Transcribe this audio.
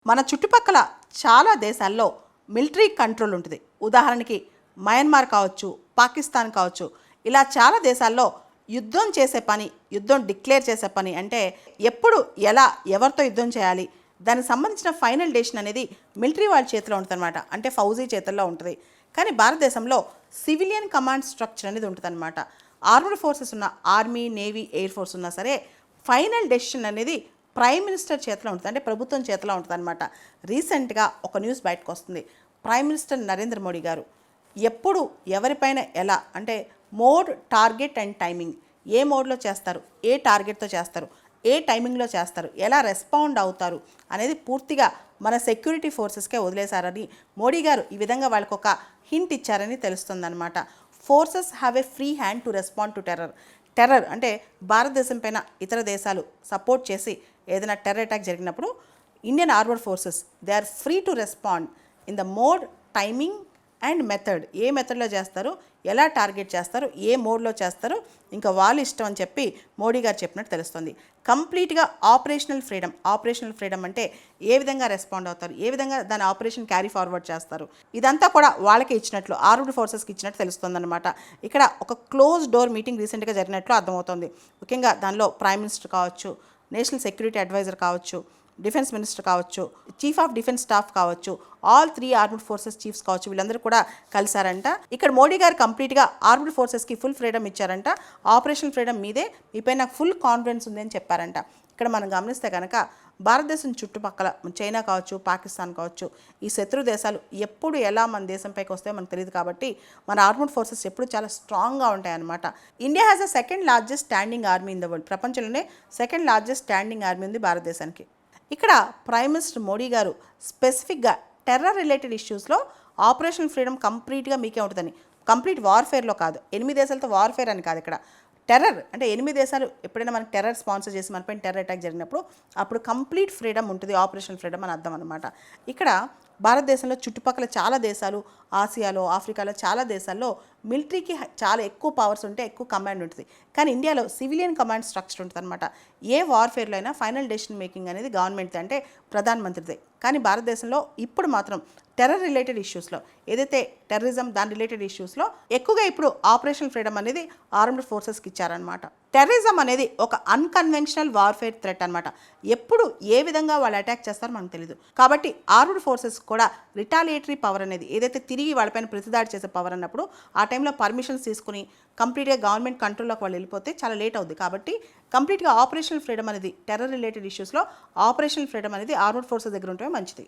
మన చుట్టుపక్కల చాలా దేశాల్లో మిలిటరీ కంట్రోల్ ఉంటుంది. ఉదాహరణకి మయన్మార్ కావచ్చు, పాకిస్తాన్ కావచ్చు, ఇలా చాలా దేశాల్లో యుద్ధం చేసే పని, యుద్ధం డిక్లేర్ చేసే పని అంటే ఎప్పుడు ఎలా ఎవరితో యుద్ధం చేయాలి దానికి సంబంధించిన ఫైనల్ డెసిషన్ అనేది మిలిటరీ వాళ్ళ చేతిలో ఉంటుందన్నమాట. అంటే ఫౌజీ చేతుల్లో ఉంటుంది. కానీ భారతదేశంలో సివిలియన్ కమాండ్ స్ట్రక్చర్ అనేది ఉంటుందన్నమాట. ఆర్మ్డ్ ఫోర్సెస్ ఉన్న ఆర్మీ, నేవీ, ఎయిర్ ఫోర్స్ ఉన్నా సరే ఫైనల్ డెసిషన్ అనేది ప్రైమ్ మినిస్టర్ చేతిలో ఉంటుంది, అంటే ప్రభుత్వం చేతిలో ఉంటుంది అనమాట. రీసెంట్గా ఒక న్యూస్ బయటకు వస్తుంది. ప్రైమ్ మినిస్టర్ నరేంద్ర మోడీ గారు ఎప్పుడు ఎవరిపైన ఎలా అంటే మోడ్, టార్గెట్ అండ్ టైమింగ్, ఏ మోడ్లో చేస్తారు, ఏ టార్గెట్తో చేస్తారు, ఏ టైమింగ్లో చేస్తారు, ఎలా రెస్పాండ్ అవుతారు అనేది పూర్తిగా మన సెక్యూరిటీ ఫోర్సెస్కే వదిలేశారని మోడీ గారు ఈ విధంగా వాళ్ళకు ఒక హింట్ ఇచ్చారని తెలుస్తుందన్నమాట. Forces have a free hand to respond to terror అంటే భారతదేశం పైన ఇతర దేశాలు సపోర్ట్ చేసి ఏదైనా టెర్రర్ అటాక్ జరిగినప్పుడు Indian armed forces they are free to respond in the mode, timing and method. ఏ మెథడ్లో చేస్తారు, ఎలా టార్గెట్ చేస్తారు, ఏ మోడ్లో చేస్తారు, ఇంకా వాళ్ళు ఇష్టం అని చెప్పి మోడీ గారు చెప్పినట్టు తెలుస్తుంది. కంప్లీట్గా ఆపరేషనల్ ఫ్రీడమ్ అంటే ఏ విధంగా రెస్పాండ్ అవుతారు, ఏ విధంగా దాని ఆపరేషన్ క్యారీ ఫార్వర్డ్ చేస్తారు, ఇదంతా కూడా వాళ్ళకి ఇచ్చినట్లు, ఆర్మ్డ్ ఫోర్సెస్కి ఇచ్చినట్టు తెలుస్తుంది అనమాట. ఇక్కడ ఒక క్లోజ్ డోర్ మీటింగ్ రీసెంట్గా జరిగినట్లు అర్థమవుతుంది. ముఖ్యంగా దానిలో ప్రైమ్ మినిస్టర్ కావచ్చు, నేషనల్ సెక్యూరిటీ అడ్వైజర్ కావచ్చు, డిఫెన్స్ మినిస్టర్ కావచ్చు, చీఫ్ ఆఫ్ డిఫెన్స్ స్టాఫ్ కావచ్చు, ఆల్ 3 ఆర్మ్డ్ ఫోర్సెస్ చీఫ్స్ కావచ్చు, వీళ్ళందరూ కూడా కలిశారంట. ఇక్కడ మోడీ గారు కంప్లీట్గా ఆర్మ్డ్ ఫోర్సెస్కి ఫుల్ ఫ్రీడమ్ ఇచ్చారంట. ఆపరేషనల్ ఫ్రీడమ్ మీదే, మీపై నాకు ఫుల్ కాన్ఫిడెన్స్ ఉంది అని చెప్పారంట. ఇక్కడ మనం గమనిస్తే కనుక భారతదేశం చుట్టుపక్కల చైనా కావచ్చు, పాకిస్తాన్ కావచ్చు, ఈ శత్రు దేశాలు ఎప్పుడు ఎలా మన దేశంపైకి వస్తాయో మనకు తెలియదు. కాబట్టి మన ఆర్మ్డ్ ఫోర్సెస్ ఎప్పుడు చాలా స్ట్రాంగ్గా ఉంటాయన్నమాట. India has a second largest standing army in the world. ప్రపంచంలోనే సెకండ్ లార్జెస్ట్ స్టాండింగ్ ఆర్మీ ఉంది భారతదేశానికి. ఇక్కడ ప్రైమ్ మినిస్టర్ మోడీ గారు స్పెసిఫిక్గా టెర్రర్ రిలేటెడ్ ఇష్యూస్లో ఆపరేషనల్ ఫ్రీడమ్ కంప్లీట్గా మీకే ఉంటుందని, కంప్లీట్ వార్ఫేర్లో కాదు, 8 దేశాలతో వార్ఫేర్ అని కాదు, ఇక్కడ టెర్రర్ అంటే 8 దేశాలు ఎప్పుడైనా మనకి టెర్రర్ స్పాన్సర్ చేసి మనపైన టెర్రర్ అటాక్ జరిగినప్పుడు అప్పుడు కంప్లీట్ ఫ్రీడమ్ ఉంటుంది, ఆపరేషనల్ ఫ్రీడమ్ అని అర్థం అనమాట. ఇక్కడ భారతదేశంలో చుట్టుపక్కల చాలా దేశాలు, ఆసియాలో, ఆఫ్రికాలో చాలా దేశాల్లో మిలిటరీకి చాలా ఎక్కువ పవర్స్ ఉంటే ఎక్కువ కమాండ్ ఉంటుంది. కానీ ఇండియాలో సివిలియన్ కమాండ్ స్ట్రక్చర్ ఉంటుంది అనమాట. ఏ వార్ఫేర్లో అయినా ఫైనల్ డెసిషన్ మేకింగ్ అనేది గవర్నమెంట్ది, అంటే ప్రధానమంత్రిదే. కానీ భారతదేశంలో ఇప్పుడు మాత్రం టెర్రర్ రిలేటెడ్ ఇష్యూస్లో, ఏదైతే టెర్రరిజం దాని రిలేటెడ్ ఇష్యూస్లో ఎక్కువగా ఇప్పుడు ఆపరేషనల్ ఫ్రీడమ్ అనేది ఆర్మ్డ్ ఫోర్సెస్కి ఇచ్చారనమాట. టెర్రరిజం అనేది ఒక అన్కన్వెన్షనల్ వార్ఫేర్ థ్రెట్ అనమాట. ఎప్పుడు ఏ విధంగా వాళ్ళు అటాక్ చేస్తారో మనకు తెలియదు. కాబట్టి ఆర్మ్డ్ ఫోర్సెస్ కూడా రిటాలియేటరీ పవర్ అనేది, ఏదైతే తిరిగి వాళ్ళపైన ప్రతిదాడి చేసే పవర్ అన్నప్పుడు ఆ టైంలో పర్మిషన్స్ తీసుకుని కంప్లీట్గా గవర్నమెంట్ కంట్రోల్లోకి వాళ్ళు వెళ్ళిపోతే చాలా లేట్ అవుతుంది. కాబట్టి కంప్లీట్గా ఆపరేషనల్ ఫ్రీడమ్ అనేది టెర్రర్ రిలేటెడ్ ఇష్యూస్లో ఆపరేషనల్ ఫ్రీడమ్ అనేది ఆర్మ్డ్ ఫోర్సెస్ దగ్గర ఉంటే మంచిది.